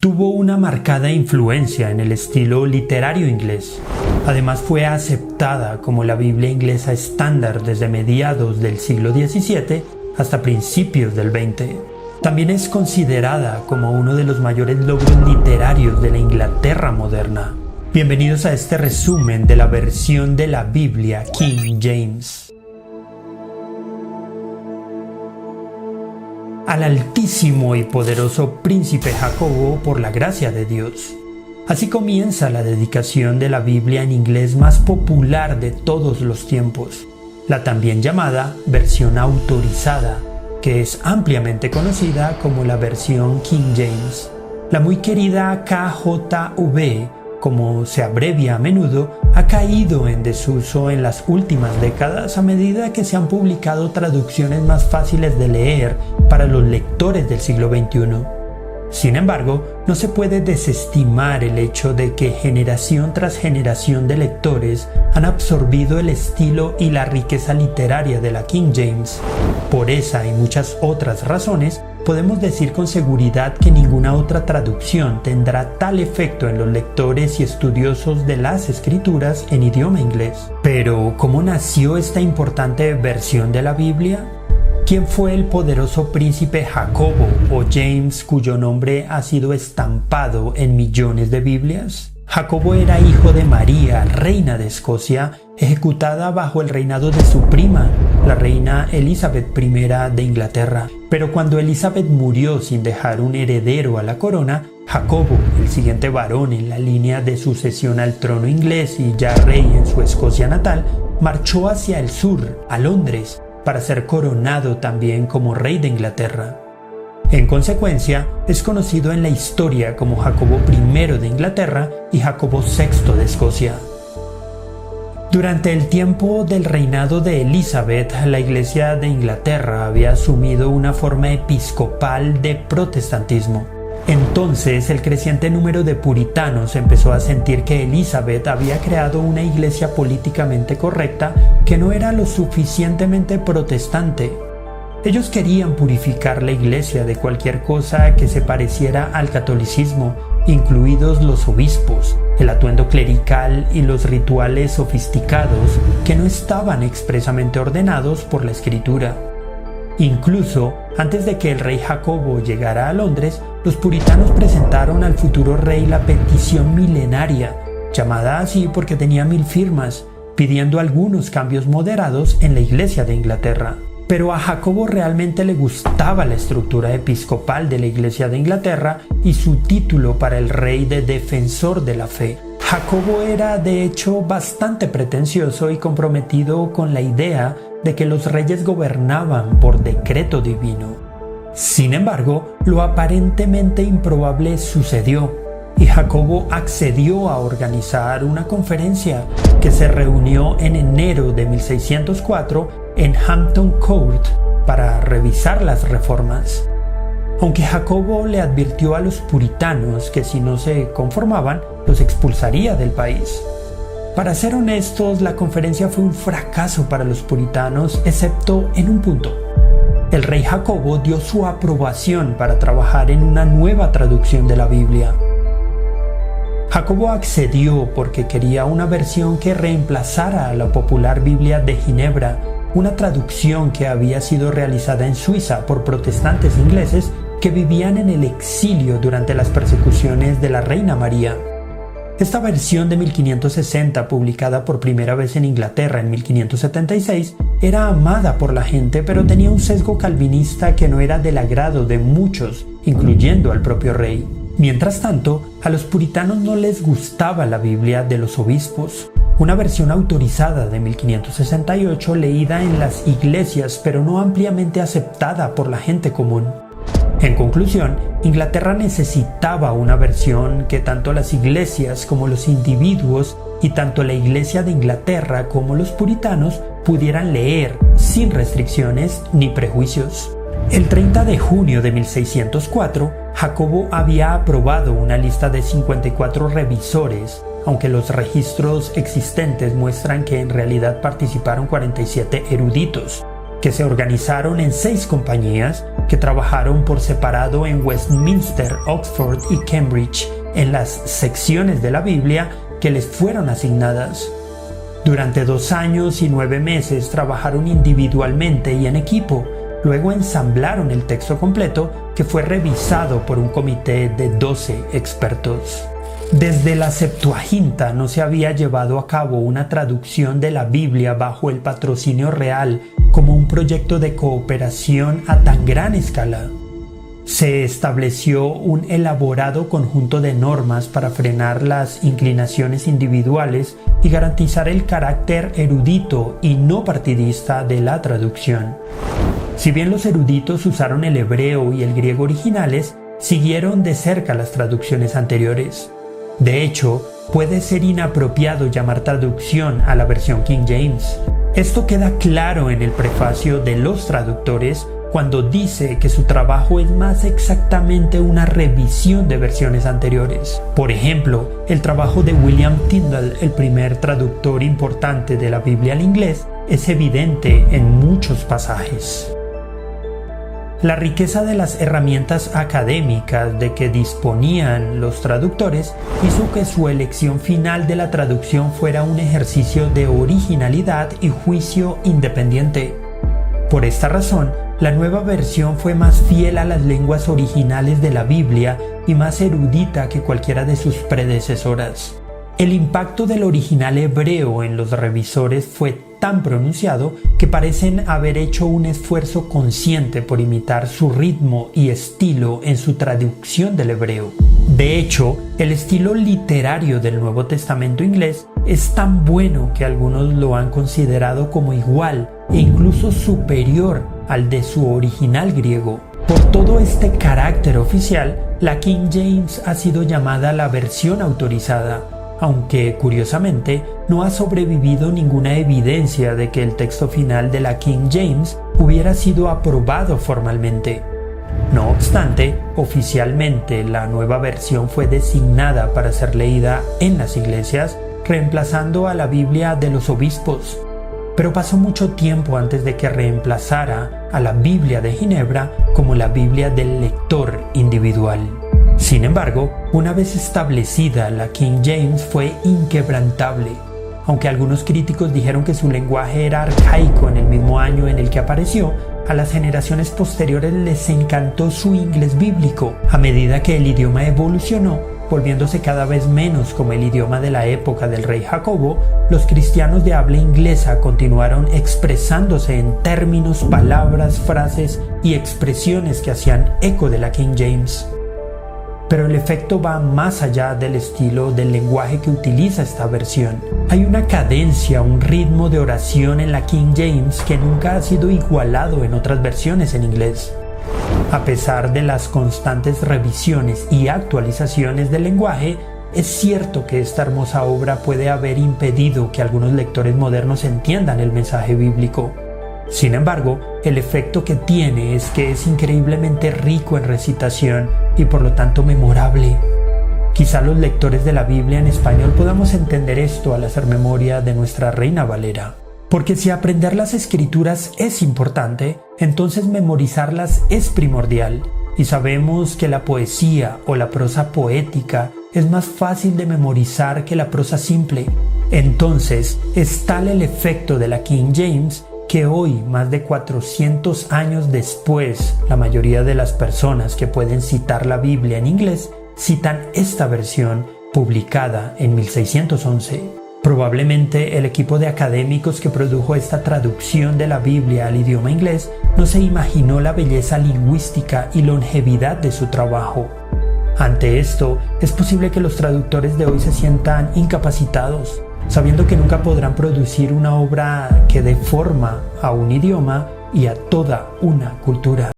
tuvo una marcada influencia en el estilo literario inglés. Además fue aceptada como la Biblia inglesa estándar desde mediados del siglo XVII hasta principios del XX. También es considerada como uno de los mayores logros literarios de la Inglaterra moderna. Bienvenidos a este resumen de la versión de la Biblia King James. Al altísimo y poderoso príncipe Jacobo por la gracia de Dios. Así comienza la dedicación de la Biblia en inglés más popular de todos los tiempos, la también llamada versión autorizada, que es ampliamente conocida como la versión King James. La muy querida KJV, como se abrevia a menudo, ha caído en desuso en las últimas décadas a medida que se han publicado traducciones más fáciles de leer para los lectores del siglo XXI. Sin embargo, no se puede desestimar el hecho de que generación tras generación de lectores han absorbido el estilo y la riqueza literaria de la King James. Por esa y muchas otras razones, podemos decir con seguridad que ninguna otra traducción tendrá tal efecto en los lectores y estudiosos de las escrituras en idioma inglés. Pero, ¿cómo nació esta importante versión de la Biblia? ¿Quién fue el poderoso príncipe Jacobo o James cuyo nombre ha sido estampado en millones de Biblias? Jacobo era hijo de María, reina de Escocia, ejecutada bajo el reinado de su prima, la reina Elizabeth I de Inglaterra. Pero cuando Elizabeth murió sin dejar un heredero a la corona, Jacobo, el siguiente varón en la línea de sucesión al trono inglés y ya rey en su Escocia natal, marchó hacia el sur, a Londres, para ser coronado también como rey de Inglaterra. En consecuencia, es conocido en la historia como Jacobo I de Inglaterra y Jacobo VI de Escocia. Durante el tiempo del reinado de Elizabeth, la Iglesia de Inglaterra había asumido una forma episcopal de protestantismo. Entonces, el creciente número de puritanos empezó a sentir que Elizabeth había creado una iglesia políticamente correcta que no era lo suficientemente protestante. Ellos querían purificar la iglesia de cualquier cosa que se pareciera al catolicismo, incluidos los obispos, el atuendo clerical y los rituales sofisticados que no estaban expresamente ordenados por la Escritura. Incluso, antes de que el rey Jacobo llegara a Londres, los puritanos presentaron al futuro rey la petición milenaria, llamada así porque tenía 1000 firmas, pidiendo algunos cambios moderados en la Iglesia de Inglaterra. Pero a Jacobo realmente le gustaba la estructura episcopal de la Iglesia de Inglaterra y su título para el rey de defensor de la fe. Jacobo era de hecho bastante pretencioso y comprometido con la idea de que los reyes gobernaban por decreto divino. Sin embargo, lo aparentemente improbable sucedió y Jacobo accedió a organizar una conferencia que se reunió en enero de 1604 en Hampton Court para revisar las reformas. Aunque Jacobo le advirtió a los puritanos que si no se conformaban, los expulsaría del país. Para ser honestos, la conferencia fue un fracaso para los puritanos, excepto en un punto. El rey Jacobo dio su aprobación para trabajar en una nueva traducción de la Biblia. Jacobo accedió porque quería una versión que reemplazara a la popular Biblia de Ginebra, una traducción que había sido realizada en Suiza por protestantes ingleses que vivían en el exilio durante las persecuciones de la Reina María. Esta versión de 1560, publicada por primera vez en Inglaterra en 1576, era amada por la gente, pero tenía un sesgo calvinista que no era del agrado de muchos, incluyendo al propio rey. Mientras tanto, a los puritanos no les gustaba la Biblia de los obispos, una versión autorizada de 1568 leída en las iglesias pero no ampliamente aceptada por la gente común. En conclusión, Inglaterra necesitaba una versión que tanto las iglesias como los individuos y tanto la Iglesia de Inglaterra como los puritanos pudieran leer sin restricciones ni prejuicios. El 30 de junio de 1604, Jacobo había aprobado una lista de 54 revisores, aunque los registros existentes muestran que en realidad participaron 47 eruditos, que se organizaron en 6 compañías que trabajaron por separado en Westminster, Oxford y Cambridge en las secciones de la Biblia que les fueron asignadas. Durante 2 años y 9 meses trabajaron individualmente y en equipo. Luego ensamblaron el texto completo, que fue revisado por un comité de 12 expertos. Desde la Septuaginta no se había llevado a cabo una traducción de la Biblia bajo el patrocinio real como un proyecto de cooperación a tan gran escala. Se estableció un elaborado conjunto de normas para frenar las inclinaciones individuales y garantizar el carácter erudito y no partidista de la traducción. Si bien los eruditos usaron el hebreo y el griego originales, siguieron de cerca las traducciones anteriores. De hecho, puede ser inapropiado llamar traducción a la versión King James. Esto queda claro en el prefacio de los traductores cuando dice que su trabajo es más exactamente una revisión de versiones anteriores. Por ejemplo, el trabajo de William Tyndale, el primer traductor importante de la Biblia al inglés, es evidente en muchos pasajes. La riqueza de las herramientas académicas de que disponían los traductores hizo que su elección final de la traducción fuera un ejercicio de originalidad y juicio independiente. Por esta razón, la nueva versión fue más fiel a las lenguas originales de la Biblia y más erudita que cualquiera de sus predecesoras. El impacto del original hebreo en los revisores fue tan pronunciado que parecen haber hecho un esfuerzo consciente por imitar su ritmo y estilo en su traducción del hebreo. De hecho, el estilo literario del Nuevo Testamento inglés es tan bueno que algunos lo han considerado como igual e incluso superior al de su original griego. Por todo este carácter oficial, la King James ha sido llamada la versión autorizada, aunque curiosamente no ha sobrevivido ninguna evidencia de que el texto final de la King James hubiera sido aprobado formalmente. No obstante, oficialmente la nueva versión fue designada para ser leída en las iglesias, reemplazando a la Biblia de los obispos. Pero pasó mucho tiempo antes de que reemplazara a la Biblia de Ginebra como la Biblia del lector individual. Sin embargo, una vez establecida, la King James fue inquebrantable. Aunque algunos críticos dijeron que su lenguaje era arcaico en el mismo año en el que apareció, a las generaciones posteriores les encantó su inglés bíblico. A medida que el idioma evolucionó, volviéndose cada vez menos como el idioma de la época del rey Jacobo, los cristianos de habla inglesa continuaron expresándose en términos, palabras, frases y expresiones que hacían eco de la King James. Pero el efecto va más allá del estilo del lenguaje que utiliza esta versión. Hay una cadencia, un ritmo de oración en la King James que nunca ha sido igualado en otras versiones en inglés. A pesar de las constantes revisiones y actualizaciones del lenguaje, es cierto que esta hermosa obra puede haber impedido que algunos lectores modernos entiendan el mensaje bíblico. Sin embargo, el efecto que tiene es que es increíblemente rico en recitación y por lo tanto memorable. Quizá los lectores de la Biblia en español podamos entender esto al hacer memoria de nuestra Reina Valera. Porque si aprender las escrituras es importante, entonces memorizarlas es primordial. Y sabemos que la poesía o la prosa poética es más fácil de memorizar que la prosa simple. Entonces, es tal el efecto de la King James que hoy, más de 400 años después, la mayoría de las personas que pueden citar la Biblia en inglés citan esta versión publicada en 1611. Probablemente el equipo de académicos que produjo esta traducción de la Biblia al idioma inglés no se imaginó la belleza lingüística y longevidad de su trabajo. Ante esto, es posible que los traductores de hoy se sientan incapacitados, sabiendo que nunca podrán producir una obra que dé forma a un idioma y a toda una cultura.